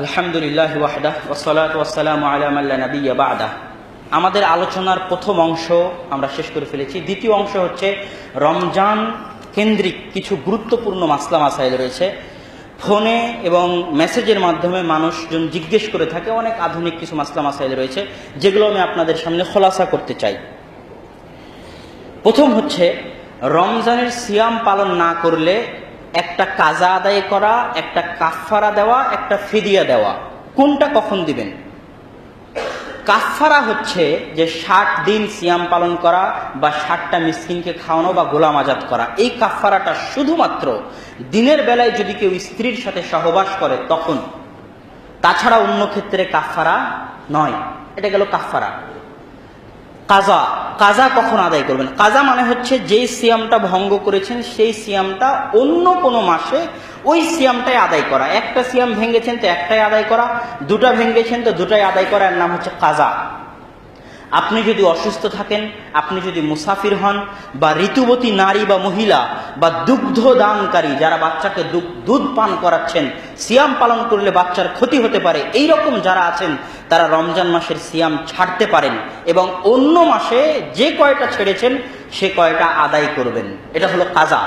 আলহামদুলিল্লাহি ওয়াহদাহ ওয়াসসালাতু ওয়াসসালামু আলা মান লা নাবিয়্যা বা'দাহ। আমাদের আলোচনার প্রথম অংশ আমরা শেষ করে ফেলেছি। দ্বিতীয় অংশ হচ্ছে রমজান কেন্দ্রিক কিছু গুরুত্বপূর্ণ মাসলা মাসাইল রয়েছে। ফোনে এবং মেসেজের মাধ্যমে মানুষজন জিজ্ঞেস করে থাকে, অনেক আধুনিক কিছু মাসলা মাসাইল রয়েছে যেগুলো আমি আপনাদের সামনে খোলাসা করতে চাই। প্রথম হচ্ছে, রমজানের সিয়াম পালন না করলে একটা কাজা আদায় করা, একটা কাফফারা দেওয়া, একটা ফিদিয়া দেওয়া, কোনটা কখন দিবেন? কাফফারা হচ্ছে যে 60 দিন সিয়াম পালন করা বা 60টা মিসকিনকে খাওয়ানো বা গোলাম আজাদ করা। এই কাফফারাটা শুধুমাত্র দিনের বেলায় যদি কেউ স্ত্রীর সাথে সহবাস করে তখন, তাছাড়া অন্য ক্ষেত্রে কাফফারা নয়। এটা গেল কাফফারা। কাজা, কাজা কখন আদায় করবেন? কাজা মানে হচ্ছে যেই সিয়ামটা ভঙ্গ করেছেন সেই সিয়ামটা অন্য কোনো মাসে ওই সিয়ামটাই আদায় করা। একটা সিয়াম ভেঙেছেন তো একটাই আদায় করা, দুটা ভেঙেছেন তো দুটাই আদায় করা, এর নাম হচ্ছে কাজা। আপনি যদি অসুস্থ থাকেন, আপনি যদি মুসাফির হন, বা ঋতুবতী নারী বা মহিলা বা দুগ্ধ দানকারী যারা বাচ্চাকে দুধ পান করাচ্ছেন, সিয়াম পালন করলে বাচ্চার ক্ষতি হতে পারে, এই রকম যারা আছেন তারা রমজান মাসের সিয়াম ছাড়তে পারেন এবং অন্য মাসে যে কয়টা ছেড়েছেন সে কয়টা আদায় করবেন। এটা হলো কাজা।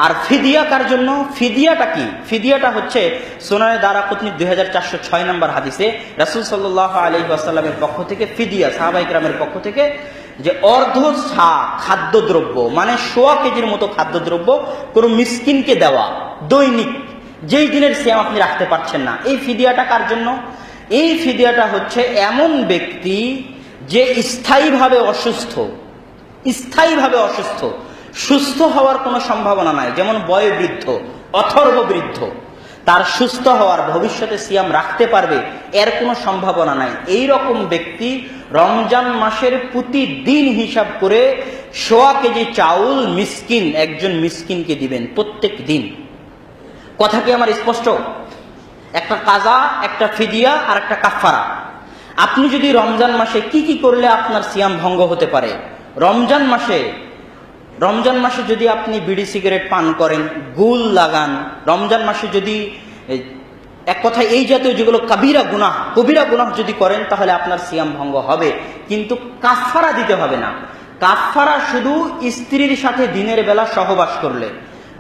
আর ফিদিয়া কার জন্য? ফিদিয়াটা কি? ফিদিয়াটা হচ্ছে সুনানে দারাকুতনি 2406 নম্বর হাদিসে রাসূল সাল্লাল্লাহু আলাইহি ওয়াসাল্লামের পক্ষ থেকে ফিদিয়া, সাহাবায়ে কেরামের পক্ষ থেকে, যে অর্ধ সা খাদ্যদ্রব্য মানে 1.25 কেজির মতো খাদ্যদ্রব্য কোনো মিসকিনকে দেওয়া দৈনিক, যেই দিনের সিয়াম আপনি রাখতে পারছেন না। এই ফিদিয়াটা কার জন্য? এই ফিদিয়াটা হচ্ছে এমন ব্যক্তি যে স্থায়ীভাবে অসুস্থ, স্থায়ীভাবে অসুস্থ, সুস্থ হওয়ার কোনো সম্ভাবনা নাই, যেমন বয়োবৃদ্ধ, অথর্ব বৃদ্ধ, তার সুস্থ হওয়ার, ভবিষ্যতে সিয়াম রাখতে পারবে এর কোনো সম্ভাবনা নাই। এই রকম ব্যক্তি রমজান মাসের প্রতিদিন হিসাব করে 1.25 কেজি চাউল মিসকিন, একজন মিসকিনকে দিবেন প্রত্যেক দিন। কথা কি আমার স্পষ্ট? একটা কাজা, একটা ফিদিয়া আর একটা কাফফারা। আপনি যদি রমজান মাসে কি কি করলে আপনার সিয়াম ভঙ্গ হতে পারে? রমজান মাসে যদি আপনি বিড়ি সিগারেট পান করেন, গুল লাগান, রমজান মাসে যদি এক কথায় এই জাতীয় যেগুলো কবিরা গুনাহ যদি করেন, তাহলে আপনার সিয়াম ভঙ্গ হবে, কিন্তু কাফফারা দিতে হবে না। কাফফারা শুধু স্ত্রীর সাথে দিনের বেলা সহবাস করলে।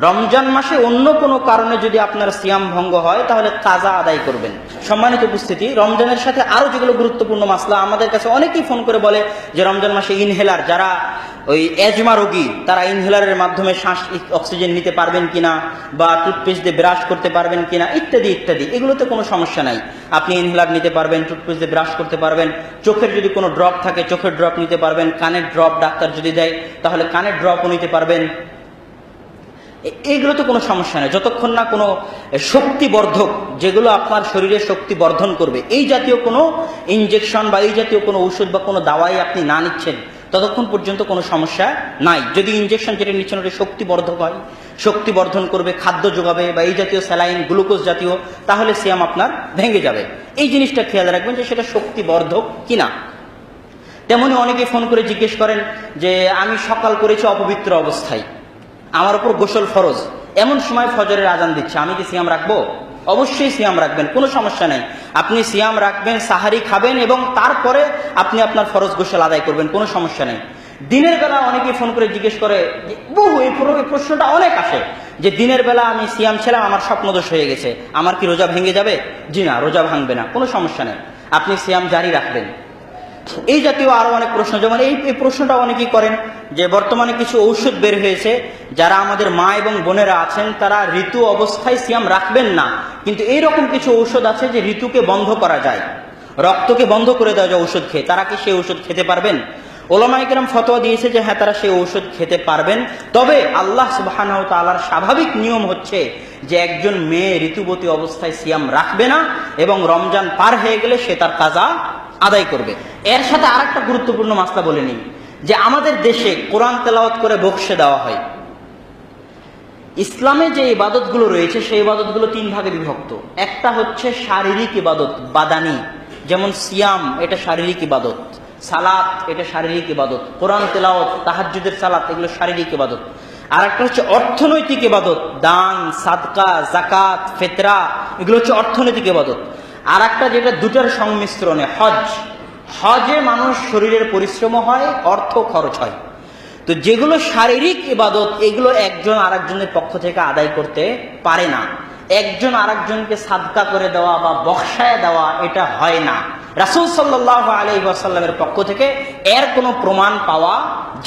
রমজান মাসে অন্য কোনো কারণে যদি আপনার সিয়াম ভঙ্গ হয় তাহলে কাজা আদায় করবেন। সম্মানিত উপস্থিতি, রমজানের সাথে আরো যেগুলো গুরুত্বপূর্ণ মাসলা, আমাদের কাছে অনেকেই ফোন করে বলে যে রমজান মাসে ইনহেলার, যারা ওই এজমা রোগী তারা ইনহেলারের মাধ্যমে শ্বাস অক্সিজেন নিতে পারবেন কিনা, বা টুথপেস্ট দিয়ে ব্রাশ করতে পারবেন কিনা, ইত্যাদি ইত্যাদি। এগুলোতে কোনো সমস্যা নাই, আপনি ইনহেলার নিতে পারবেন, টুথপেস্ট দিয়ে ব্রাশ করতে পারবেন। চোখের যদি কোনো ড্রপ থাকে চোখের ড্রপ নিতে পারবেন, কানের ড্রপ ডাক্তার যদি দেয় তাহলে কানের ড্রপও নিতে পারবেন। এইগুলো তো কোনো সমস্যা নেই, যতক্ষণ না কোনো শক্তিবর্ধক, যেগুলো আপনার শরীরে শক্তি বর্ধন করবে, এই জাতীয় কোনো ইনজেকশন বা এই জাতীয় কোনো ওষুধ বা কোনো দাওয়াই আপনি না নিচ্ছেন, ততক্ষণ পর্যন্ত কোনো সমস্যা নাই। যদি ইনজেকশন যেটা নিচ্ছেন ওটা শক্তিবর্ধক হয়, শক্তি বর্ধন করবে, খাদ্য যোগাবে, বা এই জাতীয় স্যালাইন, গ্লুকোজ জাতীয়, তাহলে সিয়াম আপনার ভেঙে যাবে। এই জিনিসটা খেয়াল রাখবেন যে সেটা শক্তিবর্ধক কিনা। তেমনি অনেকে ফোন করে জিজ্ঞেস করেন যে আমি সকাল করেছি অপবিত্র অবস্থায়, আমার উপর গোসল ফরজ, এমন সময় ফজরের আজান দিচ্ছে, আমি কি সিয়াম রাখবো? অবশ্যই সিয়াম রাখবেন, কোনো সমস্যা নাই। আপনি সিয়াম রাখবেন, সাহারি খাবেন এবং তারপরে আপনি আপনার ফরজ গোসল আদায় করবেন, কোনো সমস্যা নেই। দিনের বেলা অনেকে ফোন করে জিজ্ঞেস করে, এই প্রশ্নটা অনেক আসে যে দিনের বেলা আমি সিয়াম ছিলাম, আমার স্বপ্নদোষ হয়ে গেছে, আমার কি রোজা ভেঙে যাবে? জি না, রোজা ভাঙবে না, কোনো সমস্যা নেই, আপনি সিয়াম জারি রাখবেন। এই জাতীয় আরো অনেক প্রশ্ন, যেমন এই প্রশ্নটা অনেকেই করেন যে বর্তমানে কিছু ঔষধ বের হয়েছে, যারা আমাদের মা এবং বোনেরা আছেন তারা ঋতু অবস্থায় সিয়াম রাখবেন না, কিন্তু এইরকম কিছু ঔষধ আছে যে ঋতুকে বন্ধ করা যায়, রক্তকে বন্ধ করে দেওয়া যায় ঔষধ খেয়ে, তারা কি সেই ঔষধ খেতে পারবেন? ওলামায়ে কেরাম ফতোয়া দিয়েছে যে হ্যাঁ, তারা সেই ঔষধ খেতে পারবেন। তবে আল্লাহ সুবহানাহু ওয়া তাআলার স্বাভাবিক নিয়ম হচ্ছে যে একজন মেয়ে ঋতুবতী অবস্থায় সিয়াম রাখবে না এবং রমজান পার হয়ে গেলে সে তার কাজা আদায় করবে। এর সাথে আরেকটা গুরুত্বপূর্ণ মাসলা বলে নিই, যে আমাদের দেশে কোরআন তেলাওয়াত করে বকশে দেওয়া হয়। ইসলামে যে ইবাদতগুলো রয়েছে সেই ইবাদতগুলো 3 ভাগে বিভক্ত। একটা হচ্ছে শারীরিক ইবাদত, বাদানি, যেমন সিয়াম, এটা শারীরিক ইবাদত, সালাত এটা শারীরিক ইবাদত, কোরআন তেলাওয়াত, তাহাজ্জুদের সালাত, এগুলো শারীরিক ইবাদত। আর একটা হচ্ছে অর্থনৈতিক ইবাদত, দান, সাদকা, জাকাত, ফিতরা, এগুলো হচ্ছে অর্থনৈতিক ইবাদত। আর একটা যেটা দুটার সংমিশ্রণে, হজ। হজে মানুষ শরীরের পরিশ্রম হয়, অর্থ খরচ হয়। তো যেগুলো শারীরিক ইবাদত, এগুলো একজন আরেকজনের পক্ষ থেকে আদায় করতে পারে না। একজন আরেকজনকে সাদকা করে দেওয়া বা বখশায় দেওয়া, এটা হয় না। রাসূল সাল্লাল্লাহু আলাইহি ওয়াসাল্লামের পক্ষ থেকে এর কোনো প্রমাণ পাওয়া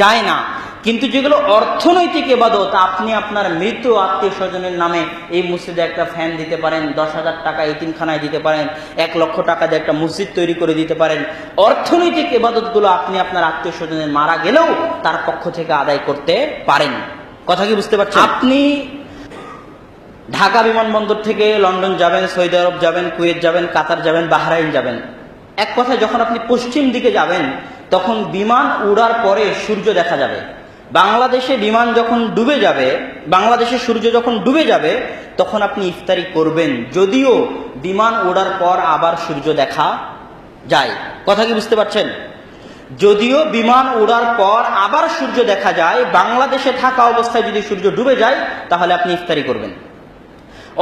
যায় না। কিন্তু যেগুলো অর্থনৈতিক ইবাদত, আপনি আপনার মৃত আত্মীয় স্বজনের নামে এই মসজিদে একটা ফ্যান দিতে পারেন, 10,000 টাকা এতিমখানায় দিতে পারেন, 1 লক্ষ টাকা দিয়ে একটা মসজিদ তৈরি করে দিতে পারেন। অর্থনৈতিক ইবাদতগুলো আপনি আপনার আত্মীয় স্বজনের মারা গেলেও তার পক্ষ থেকে আদায় করতে পারেন। কথা কি বুঝতে পারছেন? আপনি ঢাকা বিমানবন্দর থেকে লন্ডন যাবেন, সৌদি আরব যাবেন, কুয়েত যাবেন, কাতার যাবেন, বাহরাইন যাবেন। এক কথায় যখন আপনি পশ্চিম দিকে যাবেন, তখন বিমান উড়ার পরে সূর্য দেখা যাবে। বাংলাদেশে বিমান যখন ডুবে যাবে, বাংলাদেশে সূর্য যখন ডুবে যাবে, তখন আপনি ইফতারি করবেন, যদিও বিমান ওড়ার পর আবার সূর্য দেখা যায়। কথা কি বুঝতে পারছেন? যদিও বিমান ওড়ার পর আবার সূর্য দেখা যায়, বাংলাদেশে থাকা অবস্থায় যদি সূর্য ডুবে যায়, তাহলে আপনি ইফতারি করবেন।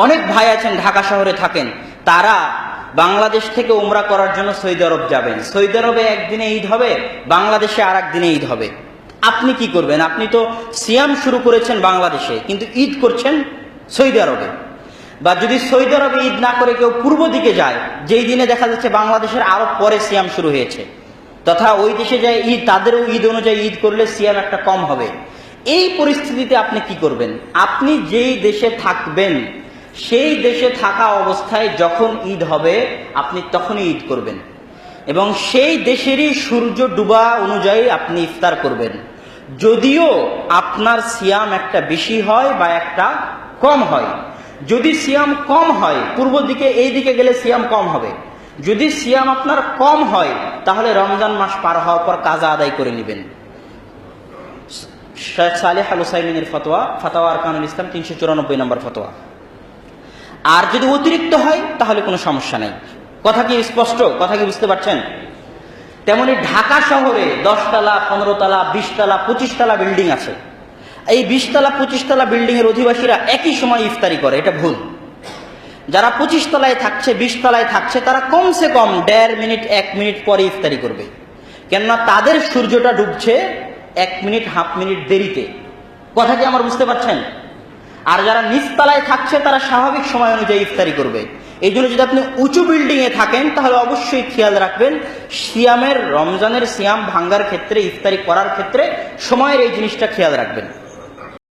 অনেক ভাই আছেন ঢাকা শহরে থাকেন, তারা বাংলাদেশ থেকে উমরা করার জন্য সৌদি আরব যাবেন। সৌদি আরবে একদিনে ঈদ হবে, বাংলাদেশে আর একদিনে ঈদ হবে। আপনি কি করবেন? আপনি তো সিয়াম শুরু করেছেন বাংলাদেশে, কিন্তু ঈদ করছেন সৌদি আরবে। বা যদি সৌদি আরবে ঈদ না করে কেউ পূর্ব দিকে যায়, যেই দিনে দেখা যাচ্ছে বাংলাদেশের আরো পরে সিয়াম শুরু হয়েছে, তথা ওই দেশে যায় ঈদ, তাদেরও ঈদ অনুযায়ী ঈদ করলে সিয়াম একটা কম হবে। এই পরিস্থিতিতে আপনি কি করবেন? আপনি যেই দেশে থাকবেন, সেই দেশে থাকা অবস্থায় যখন ঈদ হবে, আপনি তখনই ঈদ করবেন এবং সেই দেশেরই সূর্য ডুবা অনুযায়ী আপনি ইফতার করবেন। যদিও আপনার সিয়াম একটা বেশি হয় বা একটা কম হয়। যদি সিয়াম কম হয়, পূর্ব দিকে এই দিকে গেলে সিয়াম কম হবে। যদি সিয়াম আপনার কম হয়, তাহলে রমজান মাস পার হওয়ার পর কাজা আদায় করে নেবেন। শেখ সালেহ আল উসাইমিনের ফতোয়া, ফাতাওয়া আরকানুল ইসলাম 394 নম্বর ফতোয়া। আর যদি অতিরিক্ত হয়, তাহলে কোনো সমস্যা নেই। কথা কি স্পষ্ট? কথা কি বুঝতে পারছেন? তেমনি ঢাকা শহরে 10 তলা, 15 তলা, 20 তলা, 25 তলা বিল্ডিং আছে। এই 20 তলা, 25 তলা বিল্ডিং এর অধিবাসীরা একই সময় ইফতারি করে, এটা ভুল। যারা 25 তলায় থাকছে, 20 তলায় থাকছে, তারা কমসে কম 1.5 মিনিট 1 মিনিট পরে ইফতারি করবে, কেননা তাদের সূর্যটা ডুবছে 1 মিনিট 1/2 মিনিট দেরিতে। কথা কি আমার বুঝতে পারছেন? আর যারা নিচতলায় থাকছে, তারা স্বাভাবিক সময় অনুযায়ী ইফতারি করবে। এই জন্য যদি আপনি উঁচু বিল্ডিং এ থাকেন, তাহলে অবশ্যই খেয়াল রাখবেন, সিয়ামের, রমজানের সিয়াম ভাঙ্গার ক্ষেত্রে, ইফতারি করার ক্ষেত্রে সময়ের এই জিনিসটা খেয়াল রাখবেন।